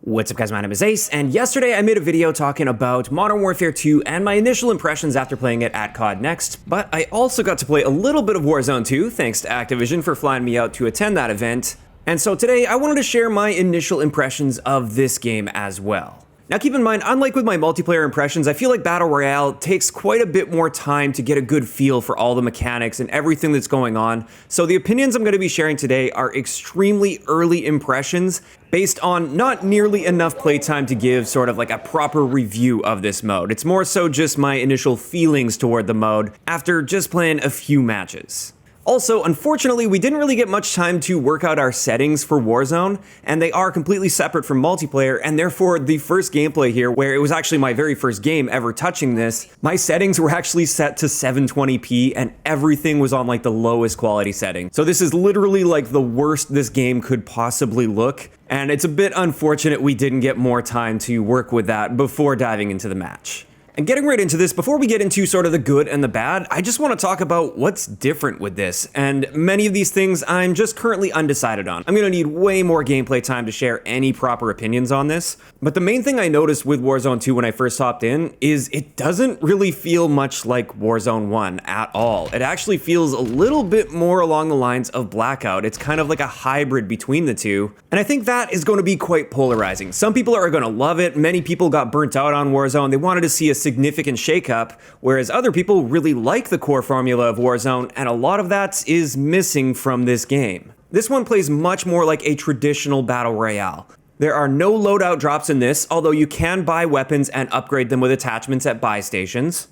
What's up guys, my name is Ace, and yesterday I made a video talking about Modern Warfare 2 and my initial impressions after playing it at CoD NEXT, but I also got to play a little bit of Warzone 2, thanks to Activision for flying me out to attend that event, and so today I wanted to share my initial impressions of this game as well. Now keep in mind, unlike with my multiplayer impressions, I feel like Battle Royale takes quite a bit more time to get a good feel for all the mechanics and everything that's going on, so the opinions I'm going to be sharing today are extremely early impressions based on not nearly enough playtime to give sort of like a proper review of this mode. It's more so just my initial feelings toward the mode after just playing a few matches. Also, unfortunately, we didn't really get much time to work out our settings for Warzone, and they are completely separate from multiplayer, and therefore the first gameplay here, where it was actually my very first game ever touching this, my settings were actually set to 720p, and everything was on like the lowest quality setting. So this is literally like the worst this game could possibly look, and it's a bit unfortunate we didn't get more time to work with that before diving into the match. And getting right into this, before we get into sort of the good and the bad, I just want to talk about what's different with this, and many of these things I'm just currently undecided on. I'm going to need way more gameplay time to share any proper opinions on this, but the main thing I noticed with Warzone 2 when I first hopped in is it doesn't really feel much like Warzone 1 at all. It actually feels a little bit more along the lines of Blackout. It's kind of like a hybrid between the two, and I think that is going to be quite polarizing. Some people are going to love it. Many people got burnt out on Warzone. They wanted to see a significant shakeup, whereas other people really like the core formula of Warzone, and a lot of that is missing from this game. This one plays much more like a traditional battle royale. There are no loadout drops in this, although you can buy weapons and upgrade them with attachments at buy stations.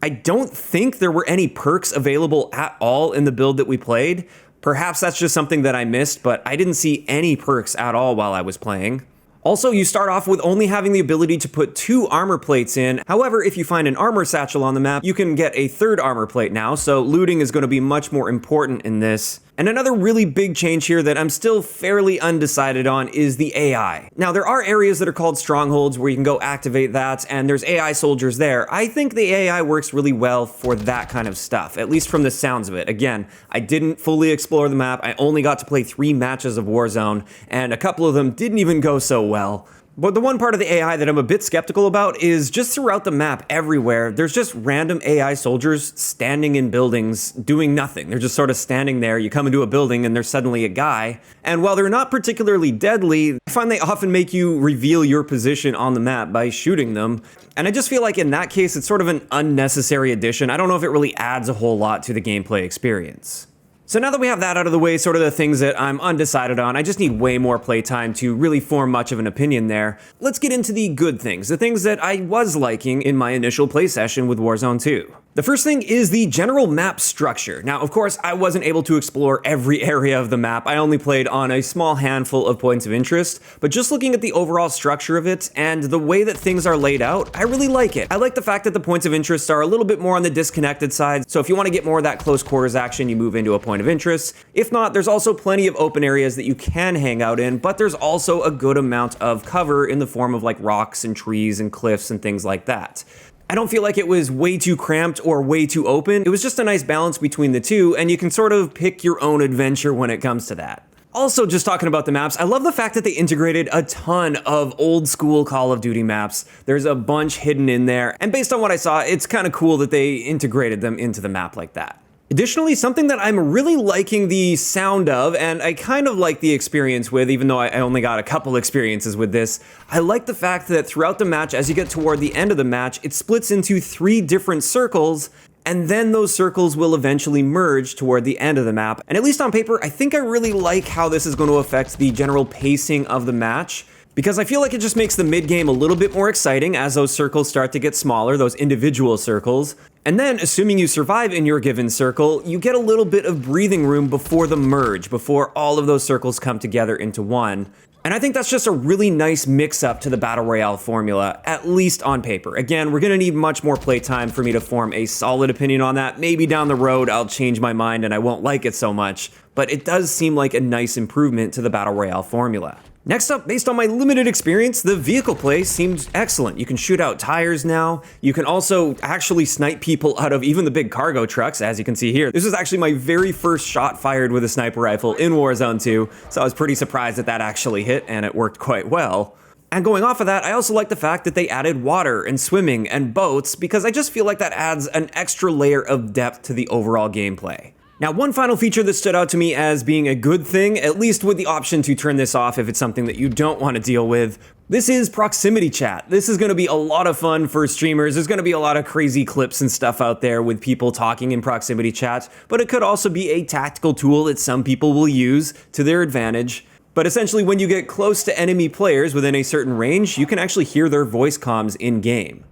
I don't think there were any perks available at all in the build that we played. Perhaps that's just something that I missed, but I didn't see any perks at all while I was playing. Also, you start off with only having the ability to put 2 armor plates in. However, if you find an armor satchel on the map, you can get a 3rd armor plate now, so looting is going to be much more important in this. And another really big change here that I'm still fairly undecided on is the AI. Now, there are areas that are called strongholds where you can go activate that, and there's AI soldiers there. I think the AI works really well for that kind of stuff, at least from the sounds of it. Again, I didn't fully explore the map. I only got to play 3 matches of Warzone, and a couple of them didn't even go so well. But the one part of the AI that I'm a bit skeptical about is just throughout the map everywhere, there's just random AI soldiers standing in buildings doing nothing. They're just sort of standing there. You come into a building and there's suddenly a guy. And while they're not particularly deadly, I find they often make you reveal your position on the map by shooting them. And I just feel like in that case, it's sort of an unnecessary addition. I don't know if it really adds a whole lot to the gameplay experience. So now that we have that out of the way, sort of the things that I'm undecided on, I just need way more playtime to really form much of an opinion there. Let's get into the good things, the things that I was liking in my initial play session with Warzone 2. The first thing is the general map structure. Now, of course, I wasn't able to explore every area of the map. I only played on a small handful of points of interest, but just looking at the overall structure of it and the way that things are laid out, I really like it. I like the fact that the points of interest are a little bit more on the disconnected side, so if you want to get more of that close quarters action, you move into a point of interest. If not, there's also plenty of open areas that you can hang out in, but there's also a good amount of cover in the form of like rocks and trees and cliffs and things like that. I don't feel like it was way too cramped or way too open. It was just a nice balance between the two, and you can sort of pick your own adventure when it comes to that. Also, just talking about the maps, I love the fact that they integrated a ton of old school Call of Duty maps. There's a bunch hidden in there, and based on what I saw, it's kind of cool that they integrated them into the map like that. Additionally, something that I'm really liking the sound of, and I kind of like the experience with, even though I only got a couple experiences with this, I like the fact that throughout the match, as you get toward the end of the match, it splits into 3 different circles, and then those circles will eventually merge toward the end of the map. And at least on paper, I think I really like how this is going to affect the general pacing of the match, because I feel like it just makes the mid-game a little bit more exciting as those circles start to get smaller, those individual circles. And then, assuming you survive in your given circle, you get a little bit of breathing room before the merge, before all of those circles come together into one. And I think that's just a really nice mix-up to the Battle Royale formula, at least on paper. Again, we're gonna need much more playtime for me to form a solid opinion on that. Maybe down the road I'll change my mind and I won't like it so much, but it does seem like a nice improvement to the Battle Royale formula. Next up, based on my limited experience, the vehicle play seemed excellent. You can shoot out tires now. You can also actually snipe people out of even the big cargo trucks, as you can see here. This was actually my very first shot fired with a sniper rifle in Warzone 2, so I was pretty surprised that that actually hit, and it worked quite well. And going off of that, I also like the fact that they added water and swimming and boats, because I just feel like that adds an extra layer of depth to the overall gameplay. Now, one final feature that stood out to me as being a good thing, at least with the option to turn this off if it's something that you don't want to deal with, this is proximity chat. This is going to be a lot of fun for streamers. There's going to be a lot of crazy clips and stuff out there with people talking in proximity chat, but it could also be a tactical tool that some people will use to their advantage. But essentially, when you get close to enemy players within a certain range, you can actually hear their voice comms in-game.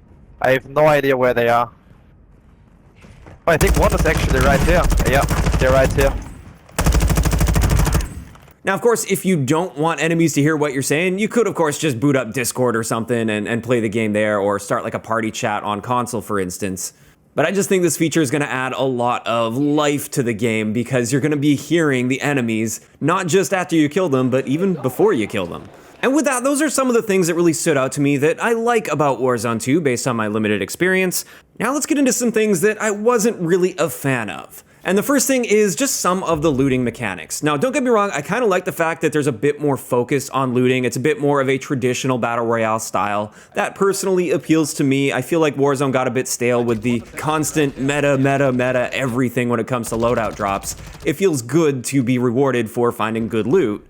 I have no idea where they are. Oh, I think one is actually right here. Yeah, they're right here. Now, of course, if you don't want enemies to hear what you're saying, you could, of course, just boot up Discord or something and play the game there, or start like a party chat on console, for instance. But I just think this feature is going to add a lot of life to the game, because you're going to be hearing the enemies, not just after you kill them, but even before you kill them. And with that, those are some of the things that really stood out to me that I like about Warzone 2 based on my limited experience. Now let's get into some things that I wasn't really a fan of. And the first thing is just some of the looting mechanics. Now, don't get me wrong, I kind of like the fact that there's a bit more focus on looting. It's a bit more of a traditional battle royale style. That personally appeals to me. I feel like Warzone got a bit stale with the constant meta everything when it comes to loadout drops. It feels good to be rewarded for finding good loot.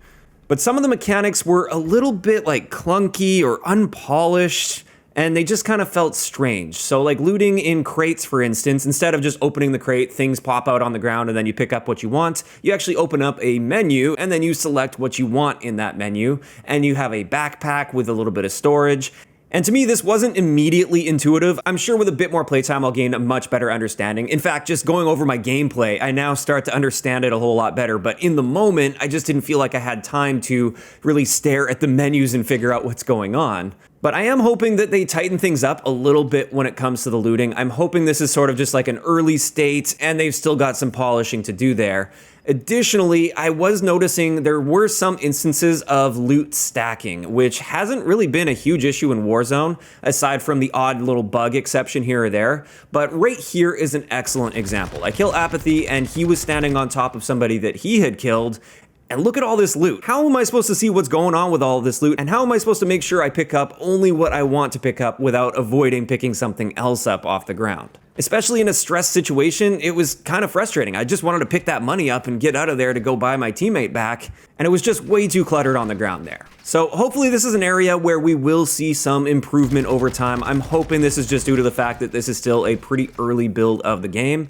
But some of the mechanics were a little bit like clunky or unpolished, and they just kind of felt strange. So like looting in crates, for instance, instead of just opening the crate, things pop out on the ground and then you pick up what you want, you actually open up a menu and then you select what you want in that menu, and you have a backpack with a little bit of storage. And to me, this wasn't immediately intuitive. I'm sure with a bit more playtime, I'll gain a much better understanding. In fact, just going over my gameplay, I now start to understand it a whole lot better. But in the moment, I just didn't feel like I had time to really stare at the menus and figure out what's going on. But I am hoping that they tighten things up a little bit when it comes to the looting. I'm hoping this is sort of just like an early state, and they've still got some polishing to do there. Additionally, I was noticing there were some instances of loot stacking, which hasn't really been a huge issue in Warzone, aside from the odd little bug exception here or there. But right here is an excellent example. I kill Apathy, and he was standing on top of somebody that he had killed, and look at all this loot. How am I supposed to see what's going on with all of this loot? And how am I supposed to make sure I pick up only what I want to pick up without avoiding picking something else up off the ground? Especially in a stress situation, it was kind of frustrating. I just wanted to pick that money up and get out of there to go buy my teammate back, and it was just way too cluttered on the ground there. So hopefully this is an area where we will see some improvement over time. I'm hoping this is just due to the fact that this is still a pretty early build of the game,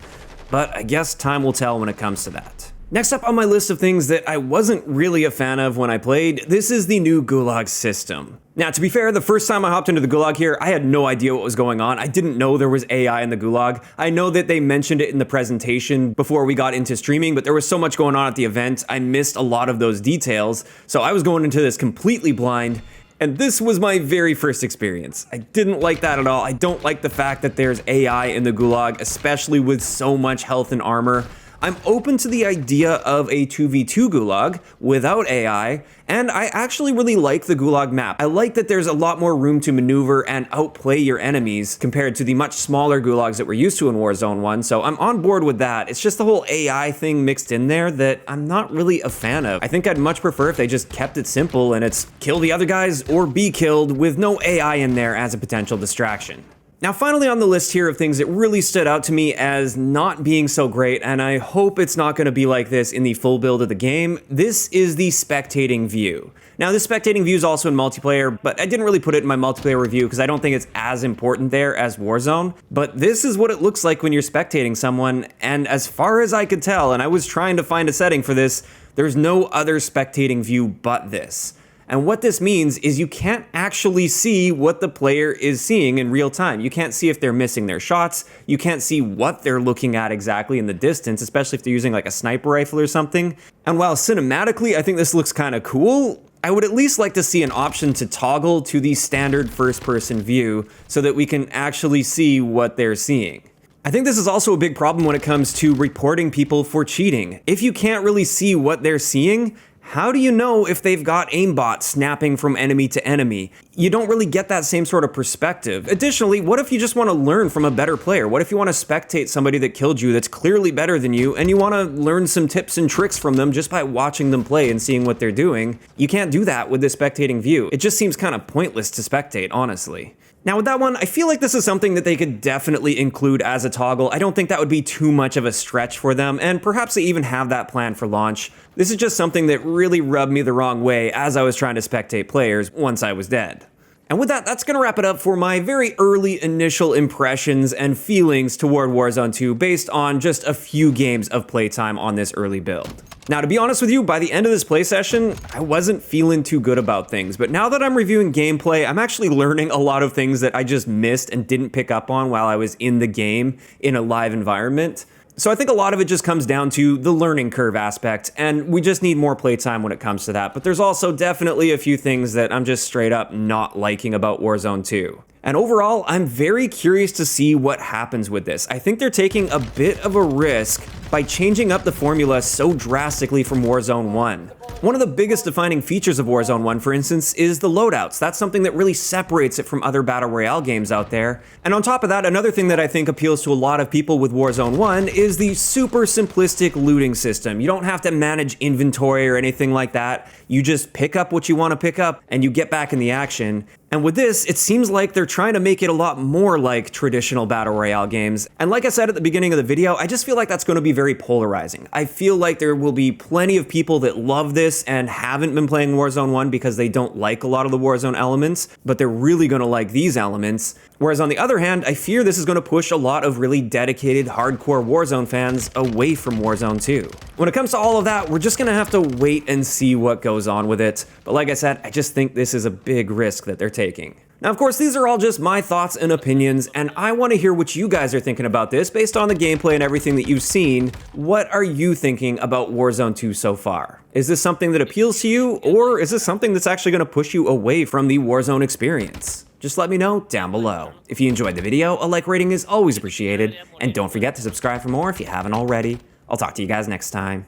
but I guess time will tell when it comes to that. Next up on my list of things that I wasn't really a fan of when I played, this is the new Gulag system. Now, to be fair, the first time I hopped into the Gulag here, I had no idea what was going on. I didn't know there was AI in the Gulag. I know that they mentioned it in the presentation before we got into streaming, but there was so much going on at the event, I missed a lot of those details. So I was going into this completely blind, and this was my very first experience. I didn't like that at all. I don't like the fact that there's AI in the Gulag, especially with so much health and armor. I'm open to the idea of a 2v2 Gulag without AI, and I actually really like the Gulag map. I like that there's a lot more room to maneuver and outplay your enemies compared to the much smaller Gulags that we're used to in Warzone 1, so I'm on board with that. It's just the whole AI thing mixed in there that I'm not really a fan of. I think I'd much prefer if they just kept it simple and it's kill the other guys or be killed with no AI in there as a potential distraction. Now, finally on the list here of things that really stood out to me as not being so great, and I hope it's not going to be like this in the full build of the game, this is the spectating view. Now, this spectating view is also in multiplayer, but I didn't really put it in my multiplayer review because I don't think it's as important there as Warzone. But this is what it looks like when you're spectating someone, and as far as I could tell, and I was trying to find a setting for this, there's no other spectating view but this. And what this means is you can't actually see what the player is seeing in real time. You can't see if they're missing their shots. You can't see what they're looking at exactly in the distance, especially if they're using like a sniper rifle or something. And while cinematically I think this looks kind of cool, I would at least like to see an option to toggle to the standard first-person view so that we can actually see what they're seeing. I think this is also a big problem when it comes to reporting people for cheating. If you can't really see what they're seeing, how do you know if they've got aimbot snapping from enemy to enemy? You don't really get that same sort of perspective. Additionally, what if you just want to learn from a better player? What if you want to spectate somebody that killed you that's clearly better than you, and you want to learn some tips and tricks from them just by watching them play and seeing what they're doing? You can't do that with the spectating view. It just seems kind of pointless to spectate, honestly. Now with that one, I feel like this is something that they could definitely include as a toggle. I don't think that would be too much of a stretch for them, and perhaps they even have that plan for launch. This is just something that really rubbed me the wrong way as I was trying to spectate players once I was dead. And with that, that's going to wrap it up for my very early initial impressions and feelings toward Warzone 2 based on just a few games of playtime on this early build. Now, to be honest with you, by the end of this play session, I wasn't feeling too good about things, but now that I'm reviewing gameplay, I'm actually learning a lot of things that I just missed and didn't pick up on while I was in the game in a live environment. So I think a lot of it just comes down to the learning curve aspect, and we just need more playtime when it comes to that. But there's also definitely a few things that I'm just straight up not liking about Warzone 2. And overall, I'm very curious to see what happens with this. I think they're taking a bit of a risk by changing up the formula so drastically from Warzone 1. One of the biggest defining features of Warzone 1, for instance, is the loadouts. That's something that really separates it from other Battle Royale games out there. And on top of that, another thing that I think appeals to a lot of people with Warzone 1 is the super simplistic looting system. You don't have to manage inventory or anything like that. You just pick up what you want to pick up and you get back in the action. And with this, it seems like they're trying to make it a lot more like traditional Battle Royale games. And like I said at the beginning of the video, I just feel like that's going to be very polarizing. I feel like there will be plenty of people that love this and haven't been playing Warzone 1 because they don't like a lot of the Warzone elements, but they're really going to like these elements. Whereas on the other hand, I fear this is going to push a lot of really dedicated, hardcore Warzone fans away from Warzone 2. When it comes to all of that, we're just going to have to wait and see what goes on with it. But like I said, I just think this is a big risk that they're taking. Now, of course, these are all just my thoughts and opinions, and I want to hear what you guys are thinking about this based on the gameplay and everything that you've seen. What are you thinking about Warzone 2 so far? Is this something that appeals to you, or is this something that's actually going to push you away from the Warzone experience? Just let me know down below. If you enjoyed the video, a like rating is always appreciated, and don't forget to subscribe for more if you haven't already. I'll talk to you guys next time.